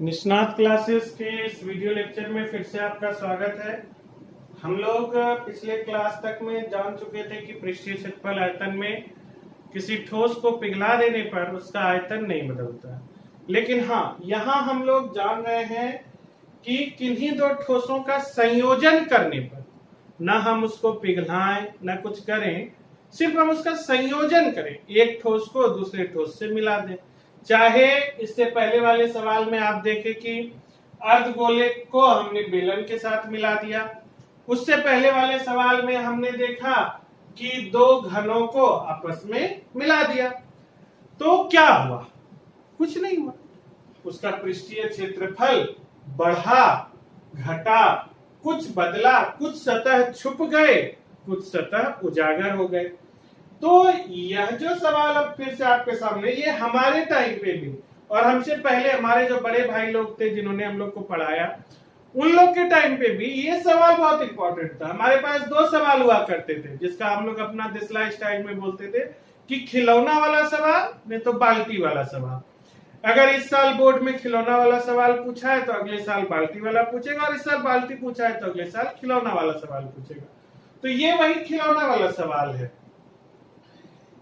निष्णात क्लासेस के इस वीडियो लेक्चर में फिर से आपका स्वागत है। हम लोग पिछले क्लास तक में जान चुके थे कि पृष्ठीय क्षेत्रफल आयतन में किसी ठोस को पिघला देने पर उसका आयतन नहीं बदलता, लेकिन हाँ, यहाँ हम लोग जान रहे हैं कि किन्हीं दो ठोसों का संयोजन करने पर न हम उसको पिघलाएं न कुछ करें, सिर्फ हम उसका संयोजन करें, एक ठोस को दूसरे ठोस से मिला दें। चाहे इससे पहले वाले सवाल में आप देखें कि अर्धगोले को हमने बेलन के साथ मिला दिया, उससे पहले वाले सवाल में हमने देखा कि दो घनों को आपस में मिला दिया, तो क्या हुआ? कुछ नहीं हुआ। उसका पृष्ठीय क्षेत्रफल बढ़ा घटा, कुछ बदला, कुछ सतह छुप गए, कुछ सतह उजागर हो गए। तो यह जो सवाल अब फिर से आपके सामने, ये हमारे टाइम पे भी और हमसे पहले हमारे जो बड़े भाई लोग थे जिन्होंने हम लोग को पढ़ाया, उन लोग के टाइम पे भी ये सवाल बहुत इंपॉर्टेंट था। हमारे पास दो सवाल हुआ करते थे जिसका हम लोग अपना देसला स्टाइल में बोलते थे कि खिलौना वाला सवाल नहीं तो बाल्टी वाला सवाल। अगर इस साल बोर्ड में खिलौना वाला सवाल पूछा है तो अगले साल बाल्टी वाला पूछेगा, और इस साल बाल्टी पूछा है तो अगले साल खिलौना वाला सवाल पूछेगा। तो ये वही खिलौना वाला सवाल है।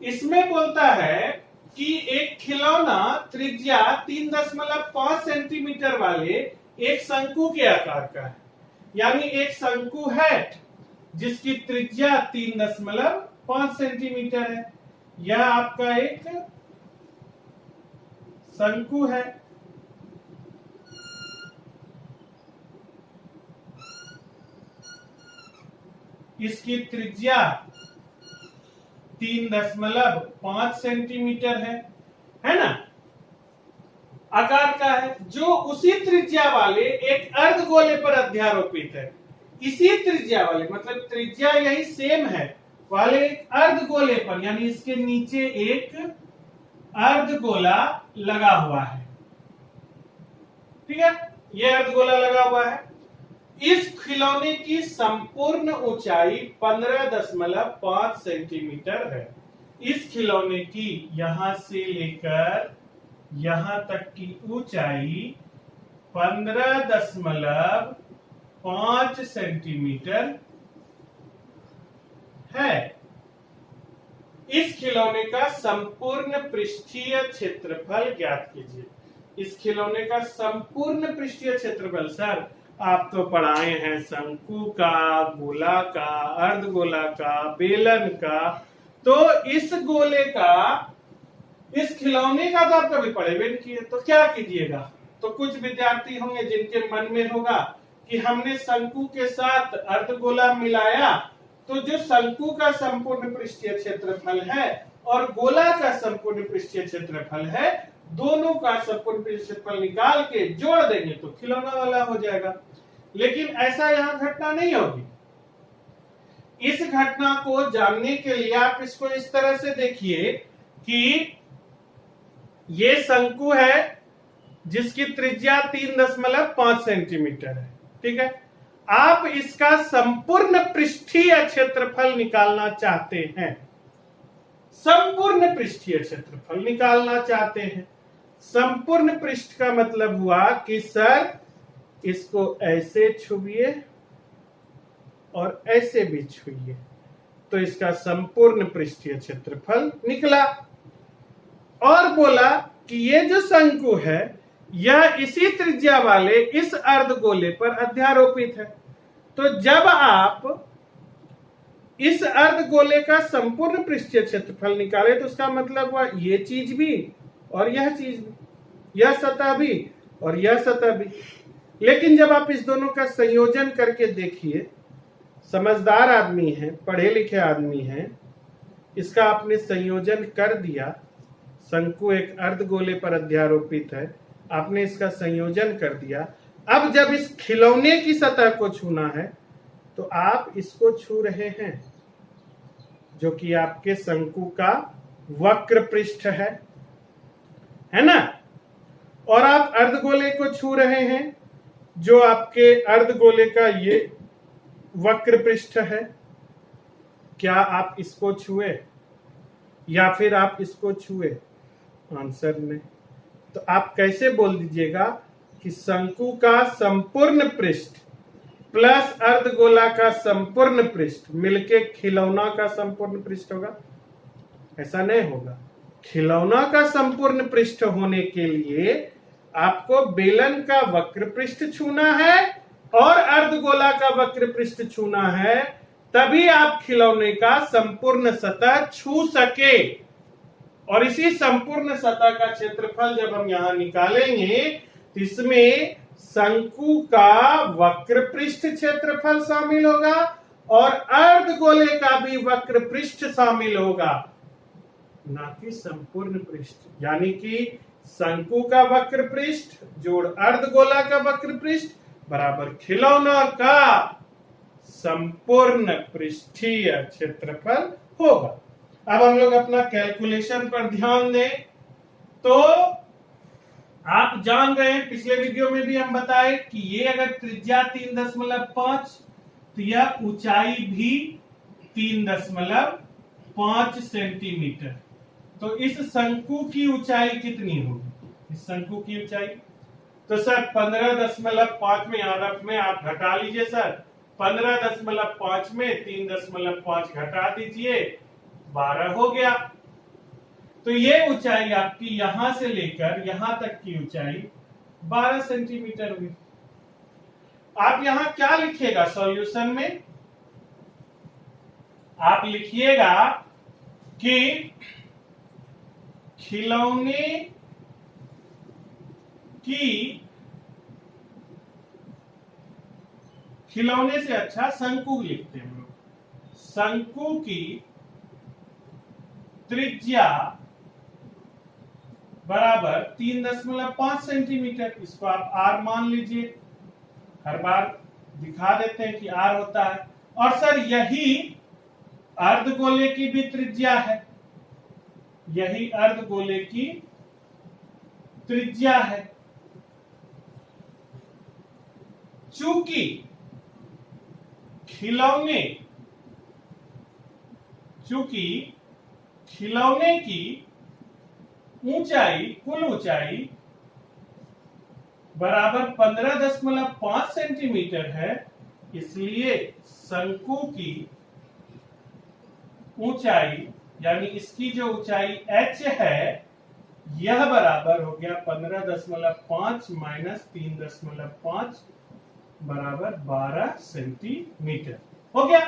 इसमें बोलता है कि एक खिलौना त्रिज्या 3.5 सेंटीमीटर वाले एक शंकु के आकार का है, यानी एक शंकु है जिसकी त्रिज्या 3.5 सेंटीमीटर है। यह आपका एक शंकु है। इसकी त्रिज्या 3.5 सेंटीमीटर है ना, आकार का है, जो उसी त्रिज्या वाले एक अर्धगोले पर अध्यारोपित है। इसी त्रिज्या वाले मतलब त्रिज्या यही सेम है वाले एक अर्धगोले पर, यानी इसके नीचे एक अर्धगोला लगा हुआ है। ठीक है, यह अर्धगोला लगा हुआ है। इस खिलौने की संपूर्ण ऊंचाई 15.5 सेंटीमीटर है। इस खिलौने की यहां से लेकर यहां तक की ऊंचाई 15.5 सेंटीमीटर है। इस खिलौने का संपूर्ण पृष्ठीय क्षेत्रफल ज्ञात कीजिए। इस खिलौने का संपूर्ण पृष्ठीय क्षेत्रफल, सर आप तो पढ़ाए हैं शंकु का, गोला का, अर्धगोला का, बेलन का, तो इस गोले का, इस खिलौने का तो आप कभी पढ़े भी नहीं किए। तो क्या कीजिएगा? तो कुछ विद्यार्थी होंगे जिनके मन में होगा कि हमने शंकु के साथ अर्धगोला मिलाया, तो जो शंकु का संपूर्ण पृष्ठीय क्षेत्रफल है और गोला का संपूर्ण पृष्ठीय क्षेत्रफल है, दोनों का संपूर्ण पृष्ठीय क्षेत्रफल निकाल के जोड़ देंगे तो खिलौना वाला हो जाएगा। लेकिन ऐसा यहां घटना नहीं होगी। इस घटना को जानने के लिए आप इसको इस तरह से देखिए कि ये शंकु है जिसकी त्रिज्या 3.5 सेंटीमीटर है। ठीक है, आप इसका संपूर्ण पृष्ठीय क्षेत्रफल निकालना चाहते हैं। संपूर्ण पृष्ठीय क्षेत्रफल निकालना चाहते हैं। संपूर्ण पृष्ठ का मतलब हुआ कि सर इसको ऐसे छुइए और ऐसे भी छुइए, तो इसका संपूर्ण पृष्ठीय क्षेत्रफल निकला। और बोला कि ये जो शंकु है यह इसी त्रिज्या वाले इस अर्धगोले पर अध्यारोपित है। तो जब आप इस अर्धगोले का संपूर्ण पृष्ठीय क्षेत्रफल निकाले तो उसका मतलब हुआ ये चीज भी और यह चीज भी, यह सतह भी और यह सतह भी। लेकिन जब आप इस दोनों का संयोजन करके देखिए, समझदार आदमी है, पढ़े लिखे आदमी है, इसका आपने संयोजन कर दिया। शंकु एक अर्धगोले पर अध्यारोपित है, आपने इसका संयोजन कर दिया। अब जब इस खिलौने की सतह को छूना है तो आप इसको छू रहे हैं, जो कि आपके शंकु का वक्र पृष्ठ है ना, और आप अर्धगोले को छू रहे हैं जो आपके अर्धगोले का ये वक्र पृष्ठ है। क्या आप इसको छुए या फिर आप इसको छुए? आंसर नहीं। तो आप कैसे बोल दीजिएगा कि शंकु का संपूर्ण पृष्ठ प्लस अर्धगोला का संपूर्ण पृष्ठ मिलके खिलौना का संपूर्ण पृष्ठ होगा? ऐसा नहीं होगा। खिलौना का संपूर्ण पृष्ठ होने के लिए आपको बेलन का वक्र पृष्ठ छूना है और अर्धगोला का वक्र पृष्ठ छूना है, तभी आप खिलौने का संपूर्ण सतह छू सके। और इसी संपूर्ण सतह का क्षेत्रफल जब हम यहां निकालेंगे तो इसमें शंकु का वक्र पृष्ठ क्षेत्रफल शामिल होगा और अर्धगोले का भी वक्र पृष्ठ शामिल होगा, ना कि संपूर्ण पृष्ठ। यानी कि शंकु का वक्र पृष्ठ जोड़ अर्धगोला का वक्र पृष्ठ बराबर खिलौना का संपूर्ण पृष्ठीय क्षेत्रफल होगा। अब हम लोग अपना कैलकुलेशन पर ध्यान दें। तो आप जान रहे हैं, पिछले वीडियो में भी हम बताए कि ये अगर त्रिज्या 3.5 तो यह ऊंचाई भी 3.5 सेंटीमीटर। तो इस शंकु की ऊंचाई कितनी होगी? इस शंकु की ऊंचाई तो सर 15.5 में याद में आप घटा लीजिए सर। 15.5 में 3.5 घटा दीजिए, 12 हो गया। तो ये ऊंचाई आपकी यहां से लेकर यहां तक की ऊंचाई 12 सेंटीमीटर हुई। आप यहां क्या लिखिएगा सॉल्यूशन में? आप लिखिएगा कि खिलौने से अच्छा शंकु लिखते हैं हम लोग। शंकु की त्रिज्या बराबर 3.5 सेंटीमीटर। इसको आप आर मान लीजिए, हर बार दिखा देते हैं कि आर होता है। और सर यही अर्धगोले की भी त्रिज्या है, यही अर्धगोले की त्रिज्या है। चूंकि खिलौने की ऊंचाई, कुल ऊंचाई बराबर 15.5 सेंटीमीटर है, इसलिए शंकु की ऊंचाई यानी इसकी जो ऊंचाई h है यह बराबर हो गया 15.5 माइनस 3.5 बराबर 12 सेंटीमीटर हो गया।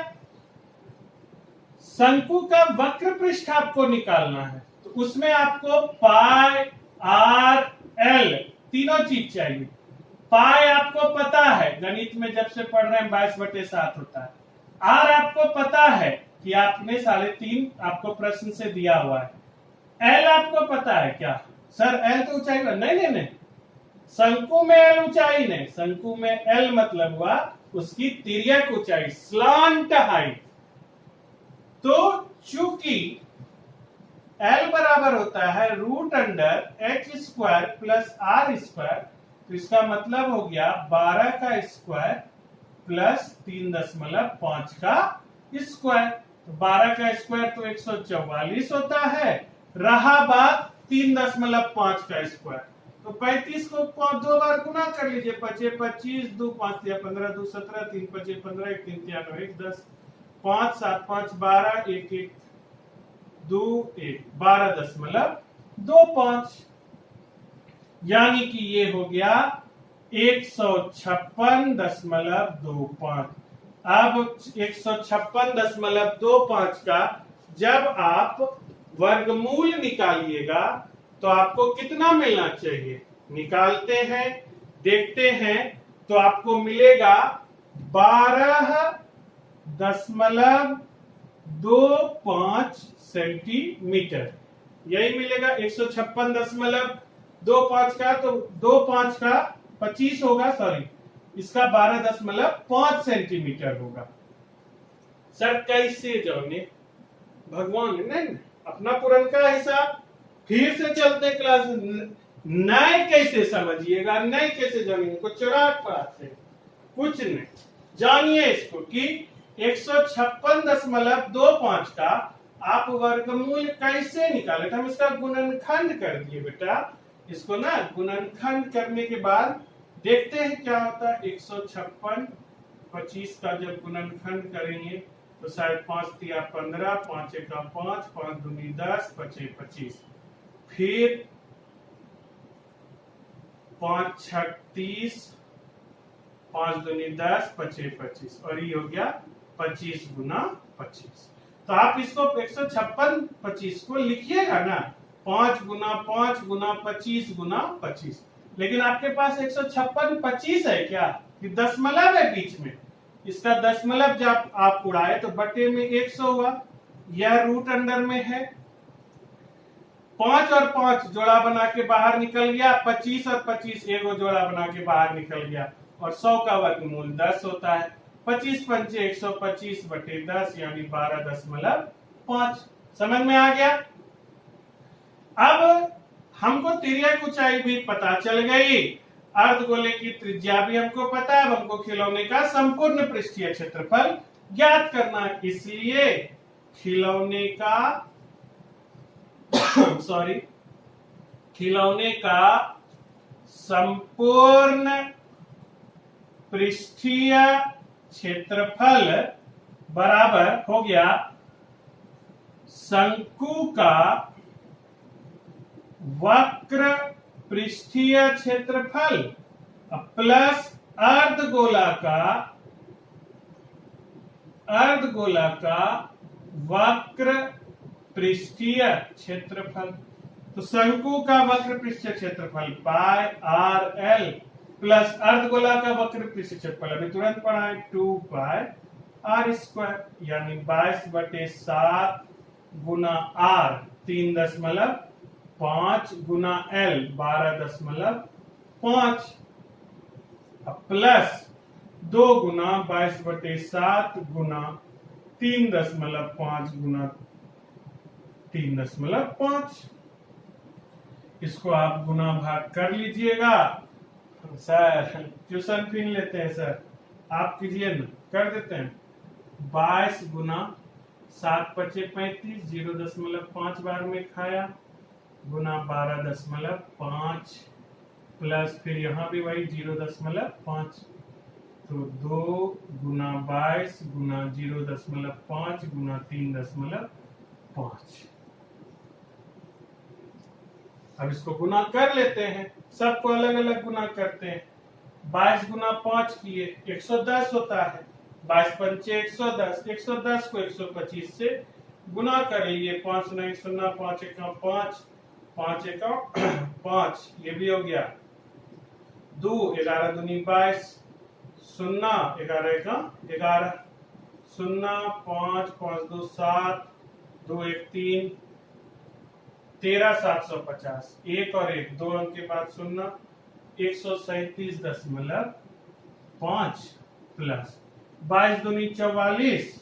शंकु का वक्र पृष्ठ आपको निकालना है, तो उसमें आपको पाई आर एल तीनों चीज चाहिए। पाई आपको पता है, गणित में जब से पढ़ रहे हैं 22/7 होता है। आर आपको पता है कि आपने 3.5 आपको प्रश्न से दिया हुआ है। एल आपको पता है क्या? सर एल तो ऊंचाई पर नहीं, शंकु में एल ऊंचाई नहीं, शंकु में एल मतलब हुआ उसकी तिर्यक ऊंचाई, स्लांट हाइट। तो चूंकि एल बराबर होता है √h² प्लस r², तो इसका मतलब हो गया 12 का स्क्वायर प्लस 3.5 का स्क्वायर। तो 12 का स्क्वायर तो 144 होता है, रहा बात 3.5 का स्क्वायर। तो 35 को 2 बार गुना कर लीजिए, 5 25, 2 5 15, 2 17, 3 5 15, 1 3 3 1 10, 5 7 5 12, 1 1 2 1 12.25, यानी कि ये हो गया 156.25। अब 156.25 का जब आप वर्गमूल निकालिएगा तो आपको कितना मिलना चाहिए? निकालते हैं, देखते हैं, तो आपको मिलेगा 12.25 सेंटीमीटर। यही मिलेगा 156.25 का, तो 25 का 25 होगा, सॉरी इसका 12.5 सेंटीमीटर होगा। सर कैसे जाने? भगवान नहीं, अपना पुरनका हिसाब फिर से चलते क्लास। नए कैसे समझिएगा, नए कैसे जानिए? कुछ चुराक पढ़ाते कुछ नहीं, जानिए इसको कि 156.25 का आप वर्गमूल कैसे निकाले। हम इसका गुणनखंड कर दिए बेटा, इसको ना गुणनखंड करने के बाद देखते हैं क्या होता है। 156 25 का जब गुणनखंड करेंगे तो शायद 5 तिया 15, 5 एका 5, 5 दूनी 10, 5 25, फिर 5 छक 30, 5 दूनी 10, 5 25, और ये हो गया 25 गुना 25। तो आप इसको 156 25 को लिखिएगा ना, 5 गुना 5 गुना 25 गुना 25, लेकिन आपके पास 156 25 है क्या कि दशमलव है बीच में, इसका दशमलव जब आप उड़ाए तो बटे में 100 हुआ, यह रूट अंडर में है। 5 और 5 जोड़ा बना के बाहर निकल गया, 25 और 25 एगो जोड़ा बना के बाहर निकल गया, और 100 का वर्गमूल 10 होता है। 25 पंचे 125 बटे 10 यानी 12.5। समझ में आ गया। अब हमको तिर्यक ऊंचाई भी पता चल गई, अर्धगोले की त्रिज्या भी हमको पता है, अब हमको खिलौने का संपूर्ण पृष्ठीय क्षेत्रफल ज्ञात करना है। इसलिए खिलौने का खिलौने का संपूर्ण पृष्ठीय क्षेत्रफल बराबर हो गया शंकु का वक्र पृष्ठीय क्षेत्रफल प्लस अर्धगोला का वक्र पृष्ठीय क्षेत्रफल। तो शंकु का वक्र पृष्ठीय क्षेत्रफल पाई आर एल प्लस अर्धगोला का वक्र पृष्ठीय क्षेत्रफल अभी तुरंत पढ़ा है 2 पाई आर स्क्वायर, यानी 22/7 गुना आर 3.5 गुना एल 12.5 प्लस 2 गुना 22/7 गुना 3.5 गुना 3.5। इसको आप गुना भाग कर लीजिएगा। सर ट्यूशन फी लेते हैं सर, आप कीजिए ना, कर देते हैं। 22 गुना 7 पचे 35, 0.5 बार में खाया, गुना 12.5 प्लस फिर यहाँ भी वही 0.5, तो 2 गुना 22 गुना 0.5 गुना 3.5। अब इसको गुना कर लेते हैं, सबको अलग अलग गुना करते हैं। 22 गुना 5 किए 110 होता है, 22 पंचे 110, 110 को 125 से गुना कर लिए, 5 9 0 5 1 5, 5 1 5, ये भी हो गया। 2 11 दूनी 22, 0 11 1 11, 0 5 5 2 7, 2 1 3, 13,750, 1 और 1 2 अंक के बाद 0, 137.5 प्लस 22 दूनी 44,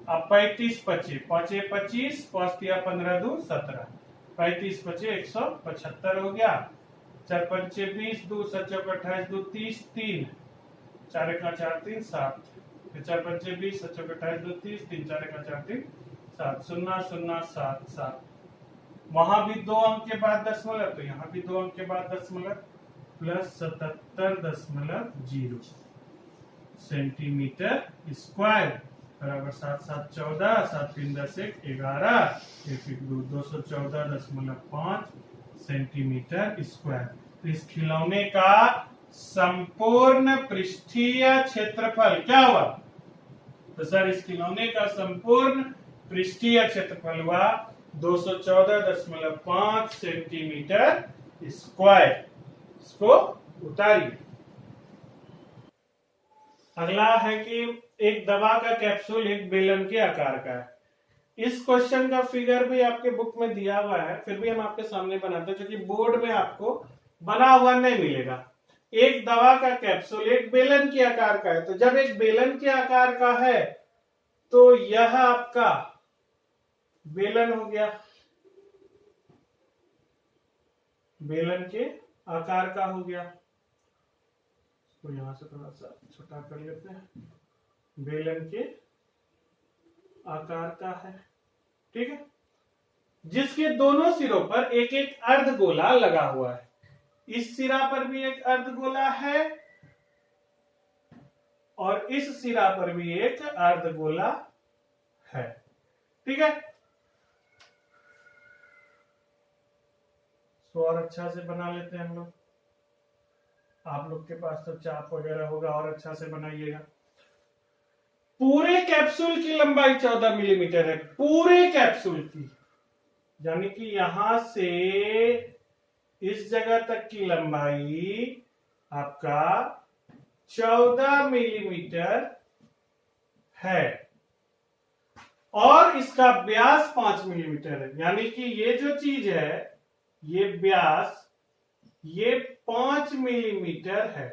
अब 35 पचे 5 25, 5 तिया 15 2 17, 35 पचे 175 हो गया। 4 पंचे 20, 2 7 28 2 30, 3 4 1 4 3 7, 4 पंचे 20, 7 28 2 30, 3 4 1 4 3 7, 0 0 7 7। वहां भी 2 अंक के बाद दशमलव, तो यहाँ भी 2 अंक के बाद दशमलव, प्लस 77.0 सेंटीमीटर स्क्वायर बराबर 7 7 14, 7 3 10 1 11, 1 1 2 214.5 सेंटीमीटर स्क्वायर। तो इस खिलौने का संपूर्ण पृष्ठीय क्षेत्रफल क्या हुआ? तो सर इस खिलौने का संपूर्ण पृष्ठीय क्षेत्रफल हुआ 214.5 सेंटीमीटर स्क्वायर। इसको उतारिए। अगला है कि एक दवा का कैप्सूल एक बेलन के आकार का है। इस क्वेश्चन का फिगर भी आपके बुक में दिया हुआ है, फिर भी हम आपके सामने बनाते हैं क्योंकि बोर्ड में आपको बना हुआ नहीं मिलेगा। एक दवा का कैप्सूल एक बेलन के आकार का है, तो जब एक बेलन के आकार का है तो यह आपका बेलन हो गया, बेलन के आकार का हो गया। तो यहां से थोड़ा सा छोटा कर लेते हैं, बेलन के आकार का है, ठीक है, जिसके दोनों सिरों पर एक एक अर्धगोला लगा हुआ है। इस सिरा पर भी एक अर्धगोला है और इस सिरा पर भी एक अर्धगोला है। ठीक है, तो और अच्छा से बना लेते हैं हम लोग। आप लोग के पास तो चाप वगैरह होगा, और अच्छा से बनाइएगा। पूरे कैप्सूल की लंबाई 14 मिलीमीटर है, पूरे कैप्सूल की, यानी कि यहां से इस जगह तक की लंबाई आपका 14 मिलीमीटर है और इसका व्यास 5 मिलीमीटर है, यानी कि ये जो चीज है, ये व्यास ये 5 मिलीमीटर है।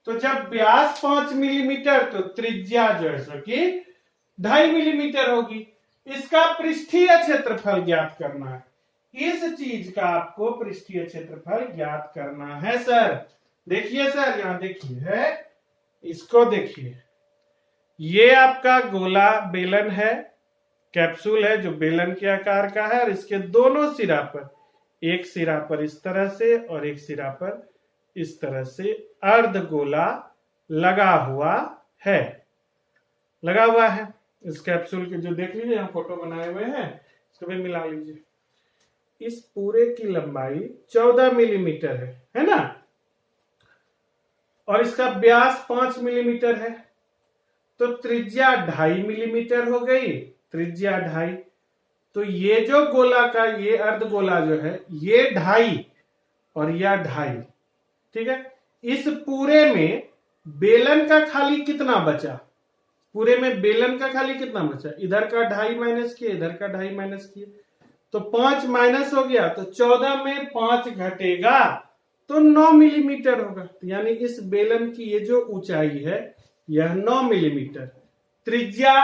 तो जब व्यास 5 मिलीमीटर तो त्रिज्या जो है सो कि 2.5 मिलीमीटर होगी। इसका पृष्ठीय क्षेत्रफल ज्ञात करना है, इस चीज का आपको पृष्ठीय क्षेत्रफल ज्ञात करना है सर। देखिए सर, यहां देखिए है, इसको देखिए, ये आपका गोला बेलन है, कैप्सूल है जो बेलन के आकार का है, और इसके दोनों सिरा पर, एक सिरा पर इस तरह से और एक सिरा पर इस तरह से अर्धगोला लगा हुआ है, लगा हुआ है। इस कैप्सूल के जो देख लीजिए, यहाँ फोटो बनाए हुए हैं, इसको भी मिला लीजिए। इस पूरे की लंबाई 14 मिलीमीटर है ना, और इसका व्यास 5 मिलीमीटर है, तो त्रिज्या 2.5 मिलीमीटर हो गई, त्रिज्या 2.5। तो ये जो गोला का ये अर्धगोला जो है, ये 2.5 और यह 2.5, ठीक है। इस पूरे में बेलन का खाली कितना बचा, पूरे में बेलन का खाली कितना बचा, इधर का 2.5 माइनस किए, इधर का 2.5 माइनस किए, तो 5 माइनस हो गया, तो 14 में 5 घटेगा तो 9 मिलीमीटर होगा। यानी इस बेलन की ये जो ऊंचाई है यह 9 मिलीमीटर, त्रिज्या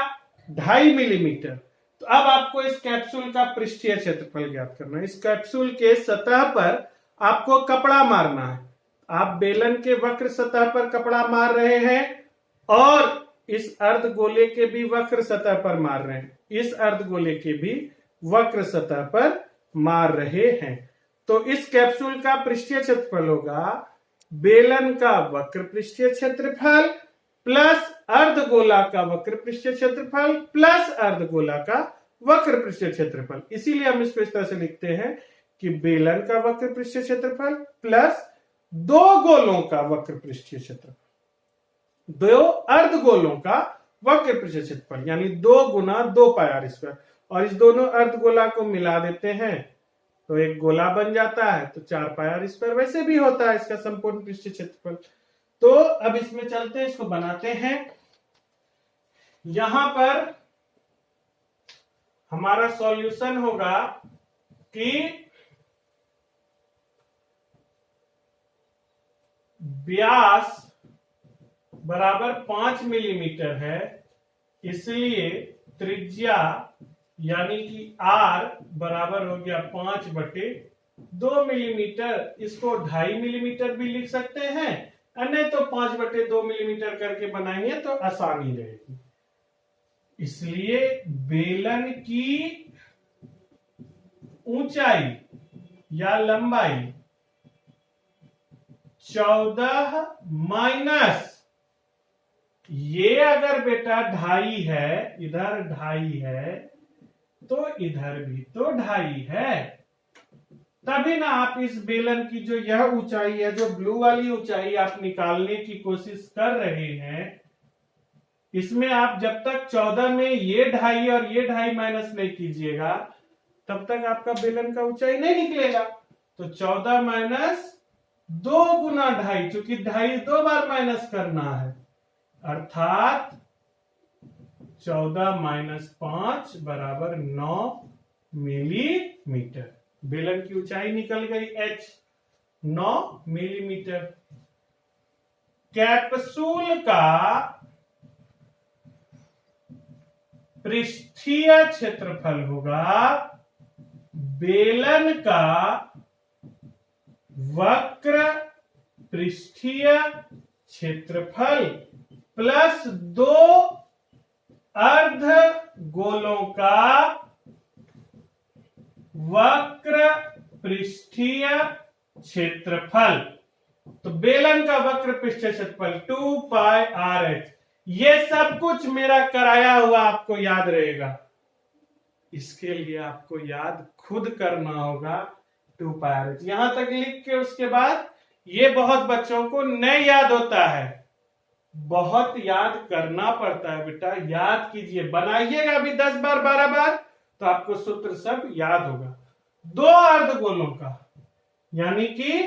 2.5 मिलीमीटर। तो अब आपको इस कैप्सूल का पृष्ठीय क्षेत्रफल ज्ञात करना है। इस कैप्सूल के सतह पर आपको कपड़ा मारना है। आप बेलन के वक्र सतह पर कपड़ा मार रहे हैं और इस अर्धगोले के भी वक्र सतह पर मार रहे हैं, इस अर्धगोले के भी वक्र सतह पर मार रहे हैं। तो इस कैप्सूल का पृष्ठीय क्षेत्रफल होगा बेलन का वक्र पृष्ठीय क्षेत्रफल प्लस अर्धगोला का वक्र पृष्ठीय क्षेत्रफल प्लस अर्धगोला का वक्र पृष्ठीय क्षेत्रफल। इसीलिए हम इसको इस तरह से लिखते हैं कि बेलन का वक्र पृष्ठीय क्षेत्रफल प्लस दो गोलों का वक्र पृष्ठीय क्षेत्रफल, दो अर्धगोलों का वक्र पृष्ठीय क्षेत्रफल, यानी 2 गुना 2 पाई आर स्क्वायर। और इस दोनों अर्धगोला को मिला देते हैं तो एक गोला बन जाता है, तो 4 पाई आर स्क्वायर वैसे भी होता है इसका संपूर्ण पृष्ठीय क्षेत्रफल। तो अब इसमें चलते हैं, इसको बनाते हैं। यहां पर हमारा सॉल्यूशन होगा कि व्यास बराबर 5 मिलीमीटर है, इसलिए त्रिज्या यानी कि R बराबर हो गया 5/2 मिलीमीटर। इसको 2.5 मिलीमीटर भी लिख सकते हैं, अन्य तो 5/2 मिलीमीटर करके बनाएंगे तो आसानी रहेगी। इसलिए बेलन की ऊंचाई या लंबाई 14 माइनस ये अगर बेटा 2.5 है, इधर 2.5 है तो इधर भी तो 2.5 है, तभी ना आप इस बेलन की जो यह ऊंचाई है, जो ब्लू वाली ऊंचाई आप निकालने की कोशिश कर रहे हैं, इसमें आप जब तक 14 में ये 2.5 और ये 2.5 माइनस नहीं कीजिएगा तब तक आपका बेलन का ऊंचाई नहीं निकलेगा। तो 14 माइनस 2 गुना 2.5, चूंकि 2.5 2 बार माइनस करना है, अर्थात 14 माइनस 5 बराबर 9 मिलीमीटर। बेलन की ऊंचाई निकल गई h, 9 मिलीमीटर। कैप्सूल का पृष्ठीय क्षेत्रफल होगा बेलन का वक्र पृष्ठीय क्षेत्रफल प्लस 2 अर्धगोलों का वक्र पृष्ठीय क्षेत्रफल। तो बेलन का वक्र पृष्ठीय क्षेत्रफल 2 पाई आर एच। ये सब कुछ मेरा कराया हुआ आपको याद रहेगा, इसके लिए आपको याद खुद करना होगा 2 पाई आर एच। यहां तक लिख के उसके बाद ये बहुत बच्चों को नहीं याद होता है, बहुत याद करना पड़ता है बेटा, याद कीजिए, बनाइएगा अभी 10 बार 12 बार तो आपको सूत्र सब याद होगा। दो अर्धगोलों का यानी कि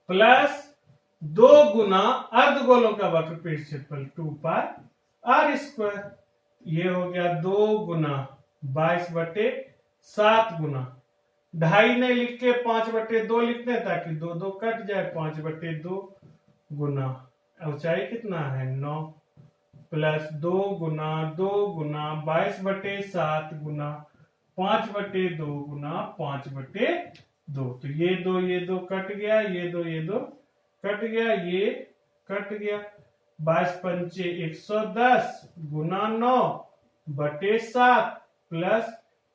प्लस 2 गुना अर्धगोलों का वक्र पृष्ठ क्षेत्रफल 2 पाई आर स्क्वायर। ये हो गया 2 गुना 22/7 गुना 2.5 नहीं लिख के 5/2 लिखते हैं ताकि 2 2 कट जाए, 5/2 गुना ऊंचाई कितना है 9 प्लस 2 गुना 22/7 गुना 5/2 गुना 5/2। तो ये दो कट गया, ये दो कट गया, ये कट गया। 22 पंचे 110 गुना 9/7 प्लस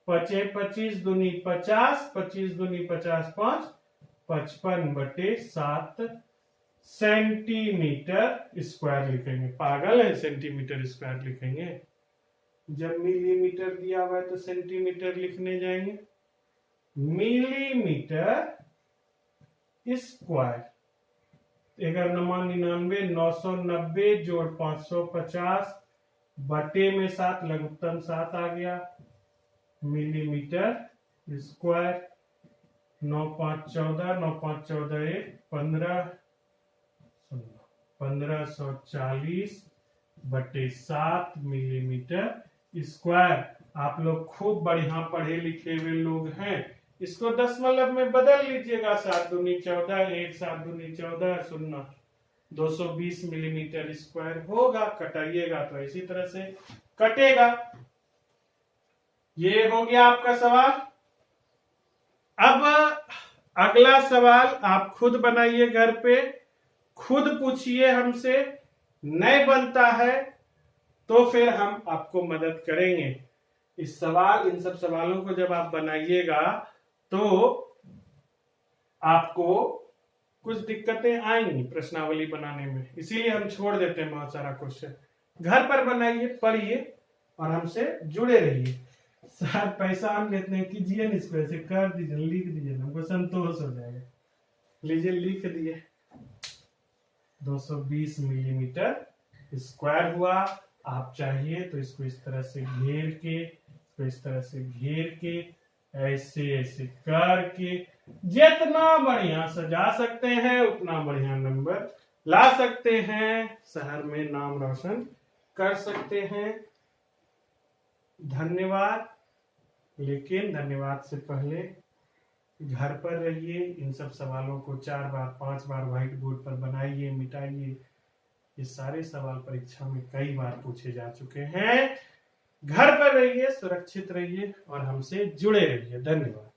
25 दूनी 50, 25 दूनी 50 5 55/7 सेंटीमीटर स्क्वायर लिखेंगे। पागल है, सेंटीमीटर स्क्वायर लिखेंगे? जब मिलीमीटर दिया हुआ है तो सेंटीमीटर लिखने जाएंगे। मिलीमीटर स्क्वायर 1199 990 जोड़ 550 बटे में 7 लघुत्तम 7 आ गया मिलीमीटर स्क्वायर। 9 5 14 9 5 14 1 1540 बटे 7 मिलीमीटर स्क्वायर। आप लोग खूब बढ़िया पढ़े लिखे हुए लोग हैं, इसको दशमलव में बदल लीजिएगा। 7 दूनी 14 1 7 दूनी 14 0 220 मिलीमीटर स्क्वायर होगा। कटाइएगा तो इसी तरह से कटेगा। ये हो गया आपका सवाल। अब अगला सवाल आप खुद बनाइए घर पे, खुद पूछिए हमसे। नहीं बनता है तो फिर हम आपको मदद करेंगे। इन सब सवालों को जब आप बनाइएगा तो आपको कुछ दिक्कतें आएंगी प्रश्नावली बनाने में, इसीलिए हम छोड़ देते हैं बहुत सारा क्वेश्चन। घर पर बनाइए, पढ़िए और हमसे जुड़े रहिए। सर पैसा हम लेते हैं, कीजिए ना, इसको ऐसे कर दीजिए, लिख दीजिए, हमको संतोष हो जाएगा। लीजिए लिख दिए 220 मिलीमीटर स्क्वायर हुआ। आप चाहिए तो इसको इस तरह से घेर के, इसको इस तरह से घेर के, ऐसे ऐसे करके जितना बढ़िया सजा सकते हैं उतना बढ़िया नंबर ला सकते हैं, शहर में नाम रोशन कर सकते हैं। धन्यवाद। लेकिन धन्यवाद से पहले घर पर रहिए, इन सब सवालों को 4 बार 5 बार व्हाइट बोर्ड पर बनाइए, मिटाइए। ये सारे सवाल परीक्षा में कई बार पूछे जा चुके हैं। घर पर रहिए, सुरक्षित रहिए और हमसे जुड़े रहिए। धन्यवाद।